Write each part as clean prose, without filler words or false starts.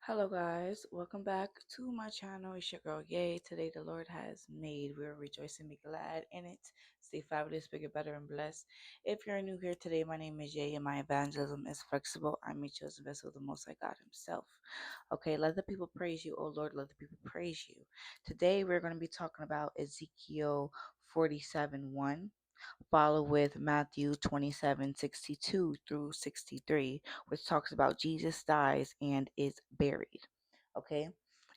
Hello guys, welcome back to my channel. It's your girl Yay. Today the Lord has made. We'll rejoice and be glad in it. Stay fabulous, bigger, better, and blessed. If you're new here today, my name is Yay and my evangelism is flexible. I'm a chosen vessel of the Most High God Himself. Okay, let the people praise you. Oh Lord, let the people praise you. Today we're going to be talking about Ezekiel 47:1. Follow with Matthew 27:62 through 63, which talks about Jesus dies and is buried. Okay.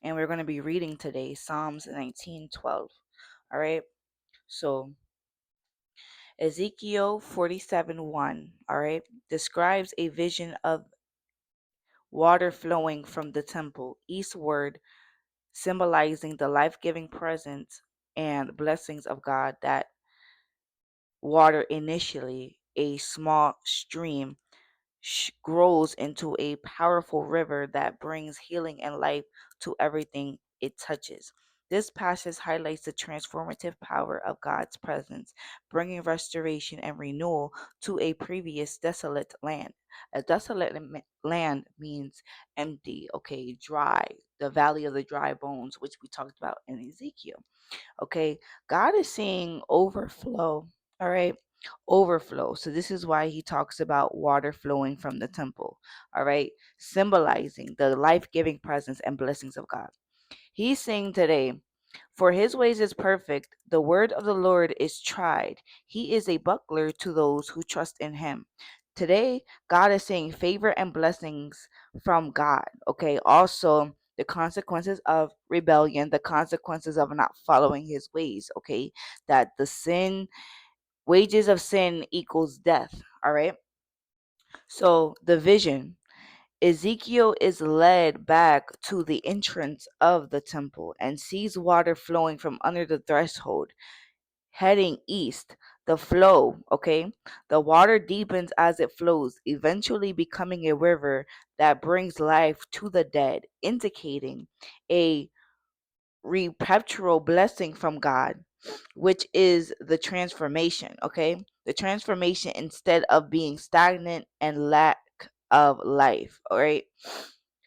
And we're going to be reading today Psalms 19:12. All right. So Ezekiel 47:1, all right, describes a vision of water flowing from the temple eastward, symbolizing the life-giving presence and blessings of God. That water, initially a small stream, grows into a powerful river that brings healing and life to everything it touches. This passage highlights the transformative power of God's presence, bringing restoration and renewal to a previous desolate land. A desolate land means empty, okay, dry, the valley of the dry bones, which we talked about in Ezekiel. Okay, God is seeing overflow. All right, overflow. So this is why he talks about water flowing from the temple. All right, symbolizing the life-giving presence and blessings of God. He's saying today, for his ways is perfect, the word of the Lord is tried. He is a buckler to those who trust in him. Today, God is saying favor and blessings from God. Okay, also the consequences of rebellion, the consequences of not following his ways. Okay, that the sin, wages of sin equals death. All right, so the vision. Ezekiel is led back to the entrance of the temple and sees water flowing from under the threshold, heading east. The flow, okay? The water deepens as it flows, eventually becoming a river that brings life to the dead, indicating a perpetual blessing from God, which is the transformation, okay? The transformation instead of being stagnant and lack of life, all right?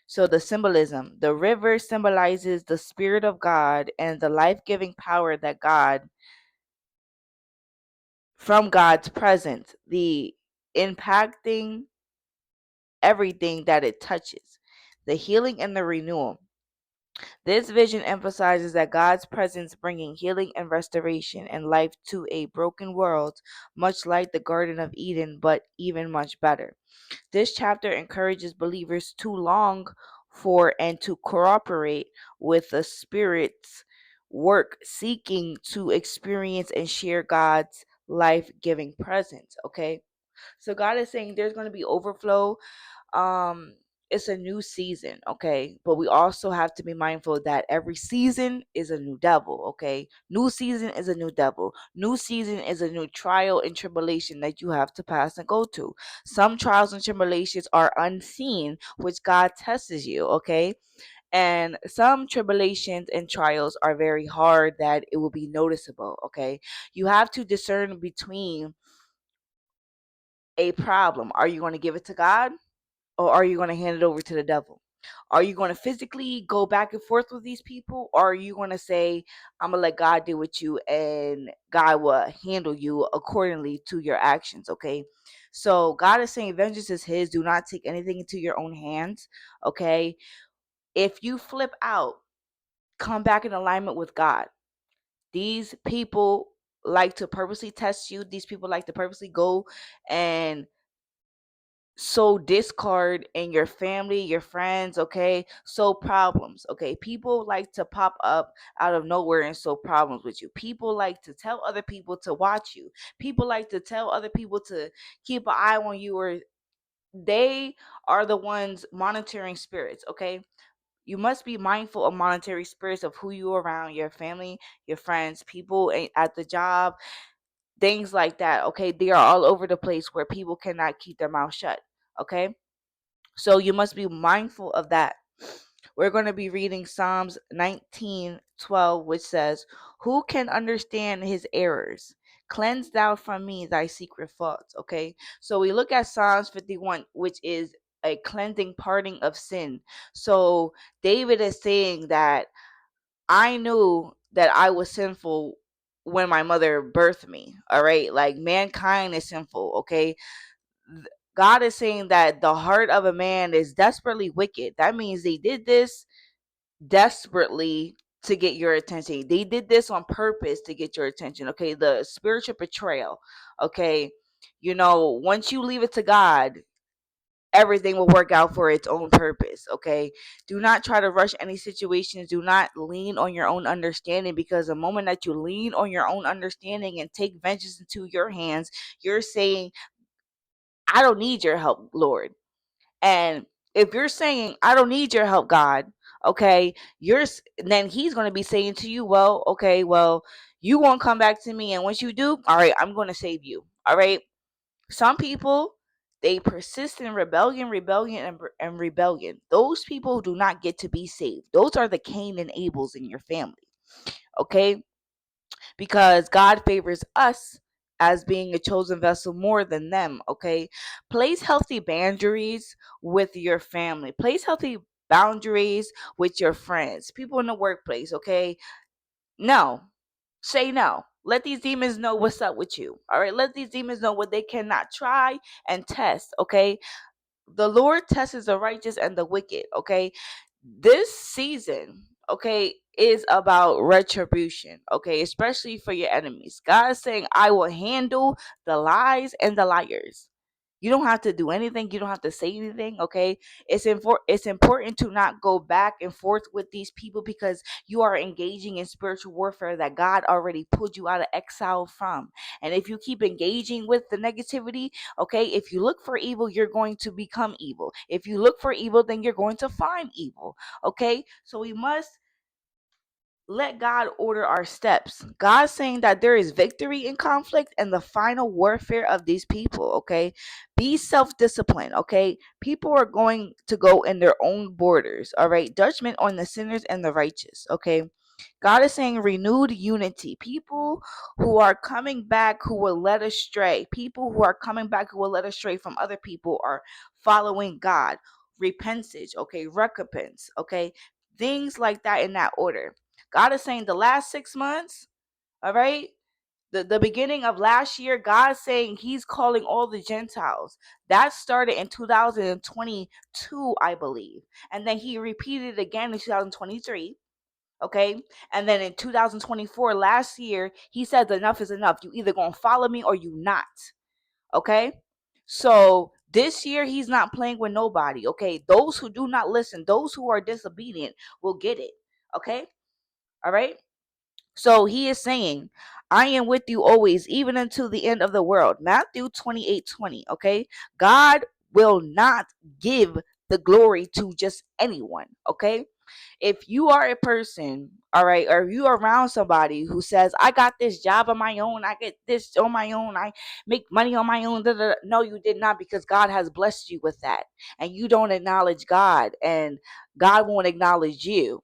So the symbolism, the river symbolizes the spirit of God and the life-giving power that God, from God's presence, the impacting everything that it touches, the healing and the renewal. This vision emphasizes that God's presence bringing healing and restoration and life to a broken world, much like the Garden of Eden, but even much better. This chapter encourages believers to long for and to cooperate with the Spirit's work, seeking to experience and share God's life giving presence. Okay, so God is saying there's going to be overflow. um it's a new season, okay, but we also have to be mindful that every season is a new devil. Okay, new season is a new devil, new season is a new trial and tribulation that you have to pass and go to. Some trials and tribulations are unseen, which God tests you, okay, and some tribulations and trials are very hard that it will be noticeable. Okay, you have to discern between a problem. Are you going to give it to God, or are you going to hand it over to the devil? Are you going to physically go back and forth with these people, or are you going to say, I'm going to let God deal with you and God will handle you accordingly to your actions? Okay, so God is saying vengeance is his. Do not take anything into your own hands. Okay, if you flip out, come back in alignment with God. These people like to purposely test you. These people like to purposely go and sow discord in your family, your friends, okay? Sow problems, okay? People like to pop up out of nowhere and sow problems with you. People like to tell other people to watch you. People like to tell other people to keep an eye on you, or they are the ones monitoring spirits, okay? You must be mindful of monetary spirits of who you around, your family, your friends, people at the job, things like that, okay? They are all over the place where people cannot keep their mouth shut, okay? So you must be mindful of that. We're going to be reading Psalms 19:12, which says, who can understand his errors? Cleanse thou from me thy secret faults. Okay, so we look at Psalms 51, which is a cleansing parting of sin. So David is saying that I knew that I was sinful when my mother birthed me. All right. Like mankind is sinful. Okay. God is saying that the heart of a man is desperately wicked. That means they did this desperately to get your attention. They did this on purpose to get your attention. Okay. The spiritual betrayal. Okay. Once you leave it to God, everything will work out for its own purpose. Okay. Do not try to rush any situations. Do not lean on your own understanding, because the moment that you lean on your own understanding and take vengeance into your hands, you're saying, I don't need your help, Lord. And if you're saying, I don't need your help, God, okay, then he's going to be saying to you, well, okay, well, you won't come back to me. And once you do, all right, I'm going to save you. All right. Some people, they persist in and rebellion. Those people do not get to be saved. Those are the Cain and Abels in your family. Okay. Because God favors us as being a chosen vessel more than them. Okay. Place healthy boundaries with your family. Place healthy boundaries with your friends, people in the workplace. Okay. No. Say no. Let these demons know what's up with you. All right. Let these demons know what they cannot try and test. Okay. The Lord tests the righteous and the wicked. Okay. This season, okay, is about retribution. Okay. Especially for your enemies. God is saying, I will handle the lies and the liars. You don't have to do anything. You don't have to say anything. Okay. It's important to not go back and forth with these people, because you are engaging in spiritual warfare that God already pulled you out of exile from. And if you keep engaging with the negativity, okay, if you look for evil, you're going to become evil. If you look for evil, then you're going to find evil. Okay. So we must let God order our steps. God's saying that there is victory in conflict and the final warfare of these people. Okay. Be self-disciplined. Okay. People are going to go in their own borders. All right. Judgment on the sinners and the righteous. Okay. God is saying renewed unity. People who are coming back who were led astray. People who are coming back who were led astray from other people are following God. Repentance. Okay. Recompense. Okay. Things like that in that order. God is saying the last 6 months, all right, the beginning of last year, God's saying he's calling all the Gentiles. That started in 2022, I believe. And then he repeated it again in 2023. Okay. And then in 2024, last year, he said, enough is enough. You either going to follow me or you not. Okay. So this year, he's not playing with nobody. Okay. Those who do not listen, those who are disobedient will get it. Okay. All right. So he is saying, I am with you always, even until the end of the world. Matthew 28:20. Okay. God will not give the glory to just anyone. Okay. If you are a person, all right, or you are around somebody who says, I got this job on my own, I get this on my own, I make money on my own. Da, da, da. No, you did not, because God has blessed you with that. And you don't acknowledge God, and God won't acknowledge you.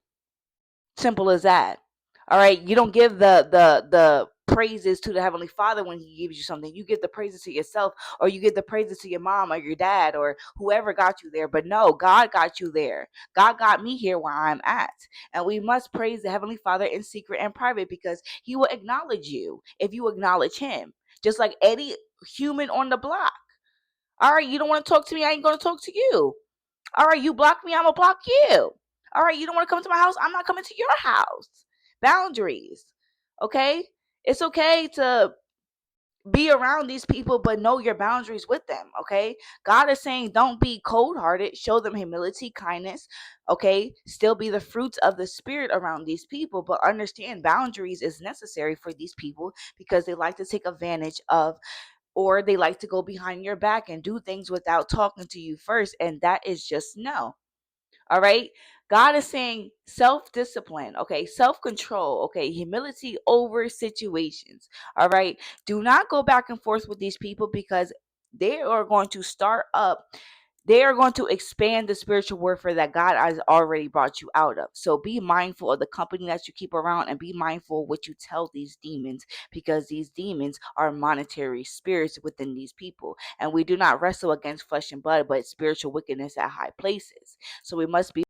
Simple as that. All right. You don't give the praises to the Heavenly Father when He gives you something. You give the praises to yourself, or you give the praises to your mom or your dad or whoever got you there. But no, God got you there. God got me here where I'm at. And we must praise the Heavenly Father in secret and private, because He will acknowledge you if you acknowledge Him. Just like any human on the block. All right, you don't want to talk to me, I ain't going to talk to you. All right, you block me, I'm going to block you. All right, you don't want to come to my house, I'm not coming to your house. Boundaries. Okay? It's okay to be around these people, but know your boundaries with them. Okay? God is saying, don't be cold hearted, show them humility, kindness. Okay? Still be the fruits of the Spirit around these people, but understand boundaries is necessary for these people, because they like to take advantage of, or they like to go behind your back and do things without talking to you first. And that is just no. All right. God is saying self-discipline, okay, self-control, okay, humility over situations. All right. Do not go back and forth with these people, because they are going to start up they are going to expand the spiritual warfare that God has already brought you out of. So be mindful of the company that you keep around, and be mindful of what you tell these demons, because these demons are monetary spirits within these people. And we do not wrestle against flesh and blood, but spiritual wickedness at high places. So we must be